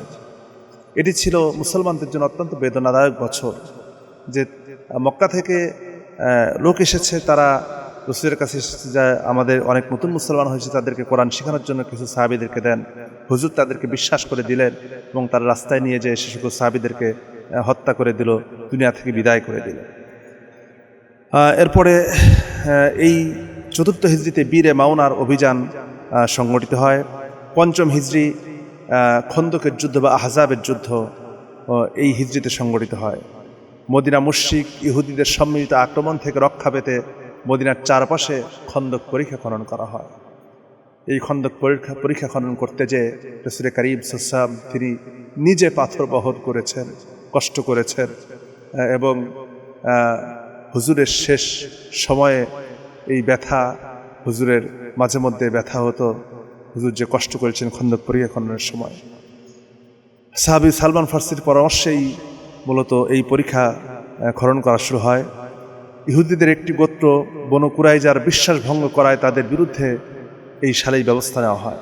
এটি ছিল মুসলমানদের জন্য অত্যন্ত বেদনাদায়ক বছর, যে মক্কা থেকে লোক এসেছে, তারা রাসূলের কাছে এসেছে, যা আমাদের অনেক নতুন মুসলমান হয়েছে, তাদেরকে কোরআন শেখানোর জন্য কিছু সাহাবীদেরকে দেন। হুজুর তাদেরকে বিশ্বাস করে দিলেন এবং তার রাস্তায় নিয়ে যেয়ে সে সকল সাহাবীদেরকে হত্যা করে দিল, দুনিয়া থেকে বিদায় করে দিল। এরপরে এই চতুর্থ হিজরিতে বীরে মাউনার অভিযান সংগঠিত হয়। পঞ্চম হিজরি খন্দকের যুদ্ধ বা আহজাবের যুদ্ধ এই হিজরিতে সংগঠিত হয়। মদিনা মুশরিক ইহুদিদের সম্মিলিত আক্রমণ থেকে রক্ষা পেতে মদিনার চারপাশে খন্দক পরীক্ষা খনন করা হয়। এই খন্দক পরীক্ষা খনন করতে যে রাসূল করিম সাল্লাল্লাহু আলাইহি ওয়াসাল্লাম তিনি নিজে পাথর বহন করেছেন, কষ্ট করেছেন এবং হুজুরের শেষ সময়ে এই ব্যথা, হুজুরের মাঝে মধ্যে ব্যথা হতো, হুজুর যে কষ্ট করেছেন খন্দক পরীক্ষা খননের সময়। সাহাবী সালমান ফারসির পরামর্শেই মূলত এই পরীক্ষা খনন করা শুরু হয়। ইহুদিদের একটি গোত্র বনু কুরাইজার বিশ্বাস ভঙ্গ করায় তাদের বিরুদ্ধে এই সালেই ব্যবস্থা নেওয়া হয়।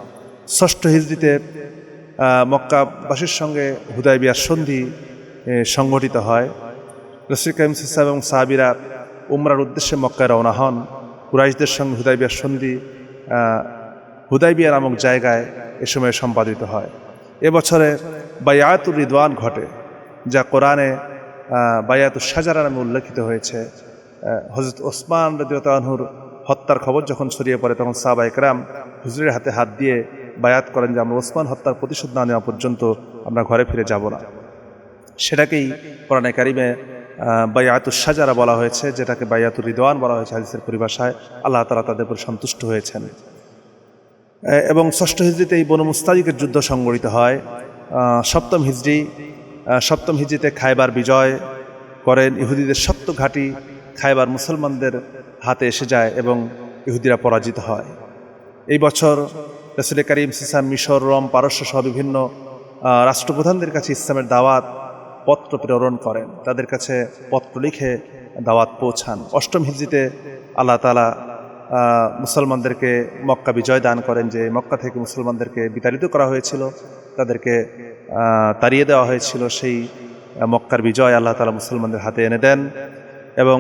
ষষ্ঠ হিজরিতে মক্কাবাসীর সঙ্গে হুদায়বিয়ার সন্ধি সংগঠিত হয়। রাসূল করিম সাল্লাল্লাহু আলাইহি ওয়াসাল্লাম এবং সাহাবীরা উমরার উদ্দেশ্যে মক্কায় রওনা হন। কুরাইশদের সঙ্গে হুদায়বিয়ার সন্ধি হুদায়বিয়া নামক জায়গায় এ সময় সম্পাদিত হয়। এবছরে বায়াতুর রিদওয়ান ঘটে, যা কোরআনে বায়াতুশ শাজারা নামে উল্লেখিত হয়েছে। হযরত ওসমান রাদিয়াল্লাহু আনহুর হত্যার খবর যখন ছড়িয়ে পড়ে তখন সাহাবায়ে কেরাম হুজুরের হাতে হাত দিয়ে বায়াত করেন যে আমরা ওসমান হত্যার প্রতিশোধ না নেওয়া পর্যন্ত আমরা ঘরে ফিরে যাব না। সেটাকেই কোরআনে কারিমে বায়াতুশ শাজারা বলা হয়েছে, যেটাকে বায়াতুর রিদওয়ান বলা হয়েছে হাদিসের পরিভাষায়। আল্লাহ তাআলা তাদের উপর সন্তুষ্ট হয়েছেন। এবং ষষ্ঠ হিজরিতে এই বনু মুস্তালিকের যুদ্ধ সংঘটিত হয়। সপ্তম হিজরিতে খায়বার বিজয় করেন। ইহুদিদের শক্ত ঘাঁটি খায়বার মুসলমানদের হাতে এসে যায় এবং ইহুদিরা পরাজিত হয়। এই বছর রাসূল করিম সাল্লাল্লাহু আলাইহি ওয়াসাল্লাম মিশর, রোম, পারস্য সহ বিভিন্ন রাষ্ট্রপ্রধানদের কাছে ইসলামের দাওয়াত পত্র প্রেরণ করেন, তাদের কাছে পত্র লিখে দাওয়াত পৌঁছান। অষ্টম হিজরিতে আল্লাহ তাআলা মুসলমানদেরকে মক্কা বিজয় দান করেন, যে মক্কা থেকে মুসলমানদেরকে বিতাড়িত করা হয়েছিল, তাদেরকে তাড়িয়ে দেওয়া হয়েছিল, সেই মক্কার বিজয় আল্লাহ তাআলা মুসলমানদের হাতে এনে দেন এবং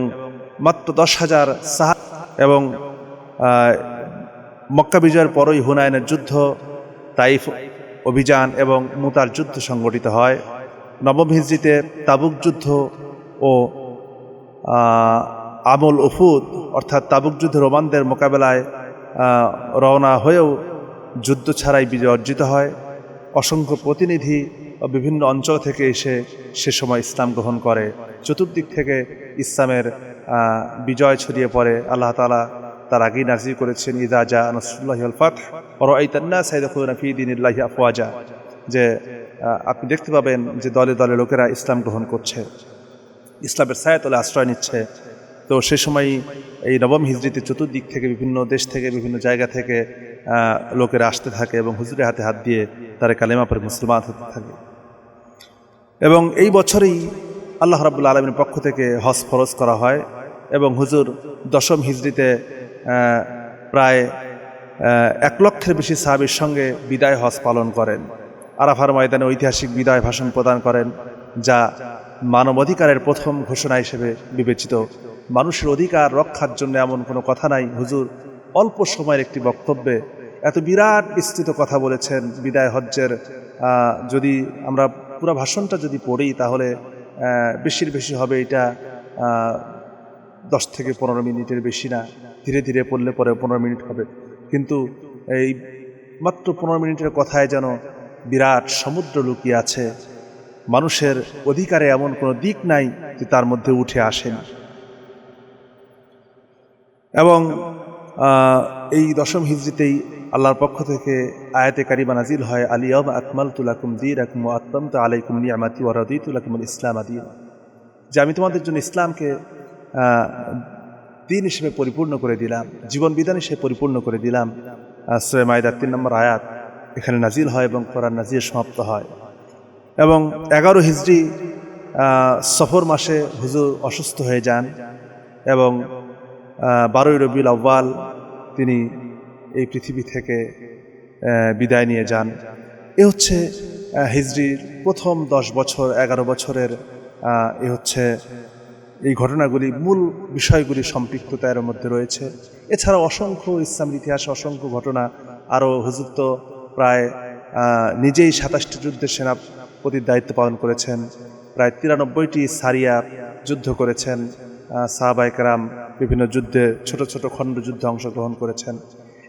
মাত্র 10,000 সাহাবা এবং মক্কা বিজয়ের পরই হুনাইনের যুদ্ধ, তাইফ অভিযান এবং মুতার যুদ্ধ সংগঠিত হয়। নবম হিজরিতে তাবুক যুদ্ধ ও আমল উফুদ অর্থাৎ তাবুক যুদ্ধ রোমানদের মোকাবেলায় রওনা হয়েও যুদ্ধ ছাড়াই বিজয় অর্জিত হয়। অসংখ্য প্রতিনিধি বিভিন্ন অঞ্চল থেকে এসে সে সময় ইসলাম গ্রহণ করে। চতুর্দিক থেকে ইসলামের বিজয় ছড়িয়ে পড়ে। আল্লাহ তাআলা তার আগেই নাযিল করেছেন ইযা জা নাসরুল্লাহি ওয়াল ফাতহ ওয়া রাআইতান নাস ইয়াদখুলুনা ফী দীনিল্লাহি আফওয়াজা, যে আপনি দেখতে পাবেন যে দলে দলে লোকেরা ইসলাম গ্রহণ করছে, ইসলামের ছায়াতলে আশ্রয় নিচ্ছে। তো সে সময় এই নবম হিজরিতে চতুর্দিক থেকে বিভিন্ন দেশ থেকে বিভিন্ন জায়গা থেকে লোকেরা আসতে থাকে এবং হুজুরের হাতে হাত দিয়ে তারা কালেমা পড়ে মুসলমান হতে থাকে। এবং এই বছরেই আল্লাহ রাব্বুল আলামিনের পক্ষ থেকে হজ ফরজ করা হয় এবং হুজুর দশম হিজরিতে প্রায় 1 লক্ষের বেশি সাহাবীর সঙ্গে বিদায় হজ পালন করেন। আরাফার ময়দানে ঐতিহাসিক বিদায় ভাষণ প্রদান করেন, যা মানবাধিকারের প্রথম ঘোষণা হিসেবে বিবেচিত। মানুষের অধিকার রক্ষার জন্য এমন কোনো কথা নাই। হুজুর অল্প সময়ের একটি বক্তব্যে এত বিরাট বিস্তৃত কথা বলেছেন। বিদায় হজ্জের যদি আমরা পুরো ভাষণটা যদি পড়ি তাহলে বেশি হবে এটা 10 থেকে 15 মিনিটের বেশি না, ধীরে ধীরে পড়লে পরে 15 মিনিট হবে। কিন্তু এই মাত্র 15 মিনিটের কথায় যেন বিরাট সমুদ্র লুকিয়ে আছে। মানুষের অধিকারে এমন কোনো দিক নাই যে তার মধ্যে উঠে আসেন। এবং এই দশম হিজরিতেই আল্লাহর পক্ষ থেকে আয়াতে কারিমা নাজিল হয়, আল-ইয়াওমা আকমালতু লাকুম দীনাকুম ওয়া আতমামতু আলাইকুম নি'মাতি ওয়া রাদিতু লাকুমুল ইসলাম দীনা, যে আমি তোমাদের জন্য ইসলামকে দিন হিসেবে পরিপূর্ণ করে দিলাম, জীবন বিধান হিসেবে পরিপূর্ণ করে দিলাম। সূরা মাইদার 3 নম্বর আয়াত এখানে নাজিল হয় এবং কোরআন নাজিল সমাপ্ত হয়। এবং 11 হিজরি সফর মাসে হুজুর অসুস্থ হয়ে যান এবং 12 রবিউল আউয়াল তিনি এই পৃথিবী থেকে বিদায় নিয়ে যান। এ হচ্ছে হিজরির প্রথম 10 বছর 11 বছরের এ হচ্ছে এই ঘটনাগুলি, মূল বিষয়গুলি সম্পৃক্ততা এর মধ্যে রয়েছে। এছাড়াও অসংখ্য ইসলামের ইতিহাসে অসংখ্য ঘটনা আরও। হুজুর তো প্রায় নিজেই 27টি যুদ্ধের সেনাপতির দায়িত্ব পালন করেছেন, প্রায় 93টি সারিয়া যুদ্ধ করেছেন, সাহাবায়ে কেরাম বিভিন্ন যুদ্ধে ছোট ছোট খণ্ড যুদ্ধে অংশগ্রহণ করেছেন।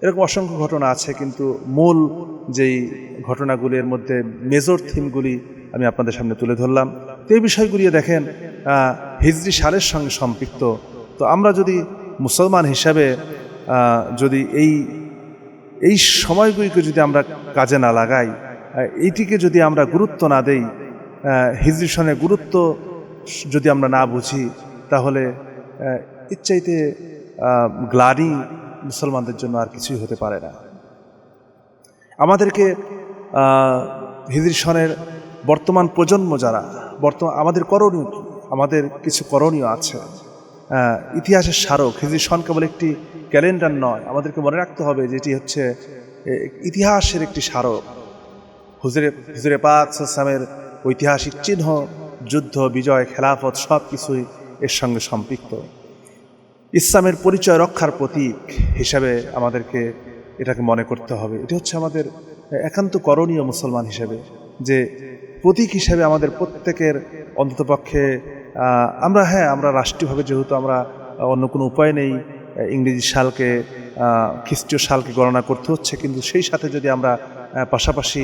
এরকম অসংখ্য ঘটনা আছে, কিন্তু মূল যেই ঘটনাগুলির মধ্যে মেজর থিমগুলি আমি আপনাদের সামনে তুলে ধরলাম। তো এই বিষয়গুলি দেখেন হিজরি সালের সঙ্গে সম্পৃক্ত। তো আমরা যদি মুসলমান হিসাবে যদি এই সময়গুলিকে যদি আমরা কাজে না লাগাই, এইটিকে যদি আমরা গুরুত্ব না দেই, হিজরি সনের গুরুত্ব যদি আমরা না বুঝি, তাহলে এর চাইতে গ্লানি মুসলমানদের জন্য আর কিছুই হতে পারে না। আমাদেরকে হিজরি সনের বর্তমান প্রজন্ম যারা আমাদের করণীয় কি? আমাদের কিছু করণীয় আছে। ইতিহাসের স্মারক হিজরি সন কেবল একটি ক্যালেন্ডার নয়, আমাদেরকে মনে রাখতে হবে যেটি হচ্ছে ইতিহাসের একটি স্মারক। হুজুরে পাক সাল্লামের ঐতিহাসিক চিহ্ন, যুদ্ধ, বিজয়, খেলাফত সব কিছুই এর সঙ্গে সম্পৃক্ত। ইসলামের পরিচয় রক্ষার প্রতীক হিসাবে আমাদেরকে এটাকে মনে করতে হবে। এটি হচ্ছে আমাদের একান্ত করণীয় মুসলমান হিসেবে, যে প্রতীক হিসেবে আমাদের প্রত্যেকের অন্ততপক্ষে আমরা রাষ্ট্রীয়ভাবে যেহেতু আমরা অন্য কোনো উপায় নেই, ইংরেজি সালকে খ্রিস্টীয় সালকে গণনা করতে হচ্ছে, কিন্তু সেই সাথে যদি আমরা পাশাপাশি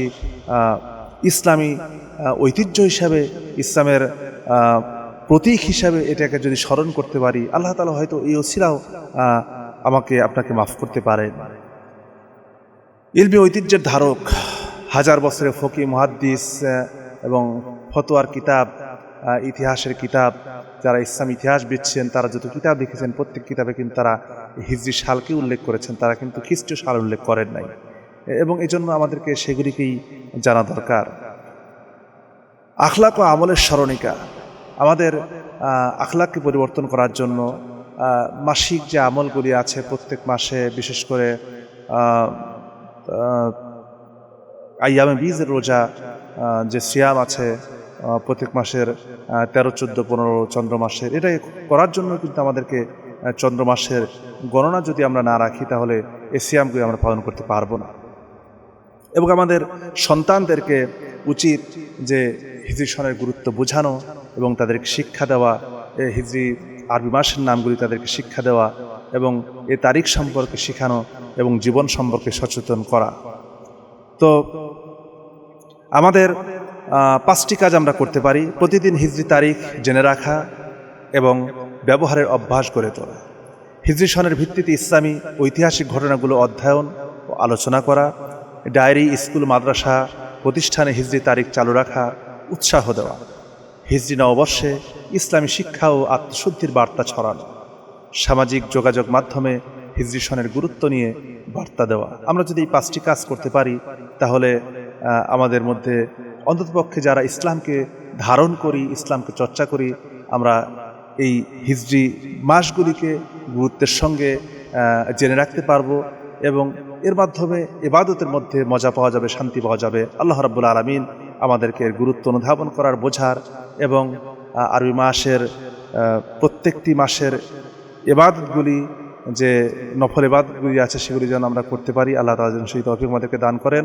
ইসলামী ঐতিহ্য হিসাবে, ইসলামের প্রতীক হিসাবে এটাকে যদি স্মরণ করতে পারি, আল্লাহ তাআলা হয়তো এই ওসিলাও আপনাকে মাফ করতে পারেন। ইলমি ঐতিহ্যের ধারক, হাজার বছরের ফকি, মুহাদ্দিস এবং ফতোয়ার কিতাব, ইতিহাসের কিতাব, যারা ইসলাম ইতিহাস বিচ্ছেন, তারা যত কিতাব লিখেছেন প্রত্যেক কিতাবে কিন্তু তারা হিজরি সালকে উল্লেখ করেছেন, তারা কিন্তু খ্রিস্টীয় সাল উল্লেখ করেন নাই। এবং এই জন্য আমাদেরকে সেগুলিকেই জানা দরকার। আখলাক ও আমলের স্মরণিকা, আমাদের আখলাককে পরিবর্তন করার জন্য মাসিক যে আমলগুলি আছে প্রত্যেক মাসে, বিশেষ করে আইয়ামে বীজের রোজা, যে সিয়াম আছে প্রত্যেক মাসের 13, 14, 15 চন্দ্র মাসের, এটাই করার জন্য কিন্তু আমাদেরকে চন্দ্র মাসের গণনা যদি আমরা না রাখি তাহলে এই সিয়ামগুলি আমরা পালন করতে পারবো না। এবং আমাদের সন্তানদেরকে উচিত যে হিজরি সনের গুরুত্ব বোঝানো এবং তাদেরকে শিক্ষা দেওয়া, এই হিজরি আরবি মাসের নামগুলি তাদেরকে শিক্ষা দেওয়া এবং এই তারিখ সম্পর্কে শেখানো এবং জীবন সম্পর্কে সচেতন করা। তো আমাদের 5টি কাজ আমরা করতে পারি। প্রতিদিন হিজরি তারিখ জেনে রাখা এবং ব্যবহারের অভ্যাস গড়ে তোলা, হিজরি সনের ভিত্তিতে ইসলামী ঐতিহাসিক ঘটনাগুলো অধ্যয়ন ও আলোচনা করা, ডায়েরি, স্কুল, মাদ্রাসা, প্রতিষ্ঠানে হিজরি তারিখ চালু রাখা, উৎসাহ দেওয়া, হিজরি নববর্ষে ইসলামী শিক্ষা ও আত্মশুদ্ধির বার্তা ছড়ানো, সামাজিক যোগাযোগ মাধ্যমে হিজরি সনের গুরুত্ব নিয়ে বার্তা দেওয়া। আমরা যদি এই 5টি কাজ করতে পারি তাহলে আমাদের মধ্যে অন্ততপক্ষে যারা ইসলামকে ধারণ করি, ইসলামকে চর্চা করি, আমরা এই হিজরি মাসগুলিকে গুরুত্বের সঙ্গে জেনে রাখতে পারবো এবং এর মাধ্যমে ইবাদতের মধ্যে মজা পাওয়া যাবে, শান্তি পাওয়া যাবে। আল্লাহ রাব্বুল আলামিন আমাদেরকে এর গুরুত্ব অনুধাবন করার, বোঝার এবং আরবি মাসের প্রত্যেকটি মাসের ইবাদতগুলি, যে নফল ইবাদতগুলি আছে সেগুলি যেন আমরা করতে পারি। আল্লাহ তাআলা যেন সেই তৌফিক আমাদেরকে দান করেন।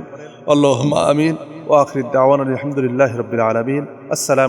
আল্লাহুম্মা আমিন। ওয়া আখিরু দাওয়ানা আলহামদুলিল্লাহি রাব্বিল আলামিন। আসসালামু